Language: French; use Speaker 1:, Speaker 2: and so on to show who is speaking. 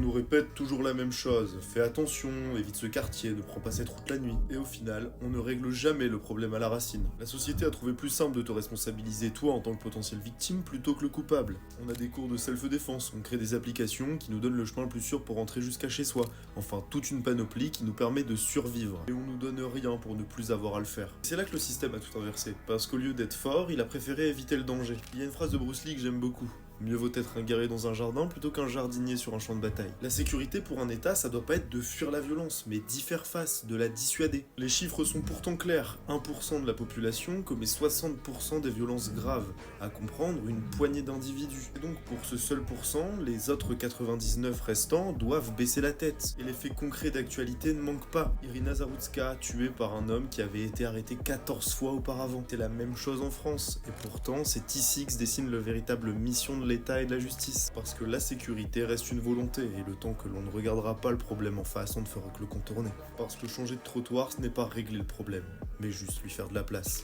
Speaker 1: nous répète toujours la même chose, fais attention, évite ce quartier, ne prends pas cette route la nuit. Et au final, on ne règle jamais le problème à la racine. La société a trouvé plus simple de te responsabiliser toi en tant que potentielle victime plutôt que le coupable. On a des cours de self-défense, on crée des applications qui nous donnent le chemin le plus sûr pour rentrer jusqu'à chez soi. Enfin, toute une panoplie qui nous permet de survivre. Et on nous donne rien pour ne plus avoir à le faire. C'est là que le système a tout inversé, parce qu'au lieu d'être fort, il a préféré éviter le danger. Il y a une phrase de Bruce Lee que j'aime beaucoup. Mieux vaut être un guerrier dans un jardin plutôt qu'un jardinier sur un champ de bataille. La sécurité pour un État, ça doit pas être de fuir la violence, mais d'y faire face, de la dissuader. Les chiffres sont pourtant clairs, 1% de la population commet 60% des violences graves, à comprendre une poignée d'individus. Et donc pour ce seul pourcent, les autres 99 restants doivent baisser la tête. Et les faits concrets d'actualité ne manquent pas. Irina Zarutska, tuée par un homme qui avait été arrêté 14 fois auparavant. C'est la même chose en France, et pourtant c'est ici que se dessine le véritable mission de l'État et de la justice. Parce que la sécurité reste une volonté, et le temps que l'on ne regardera pas le problème en face, on ne fera que le contourner. Parce que changer de trottoir, ce n'est pas régler le problème, mais juste lui faire de la place.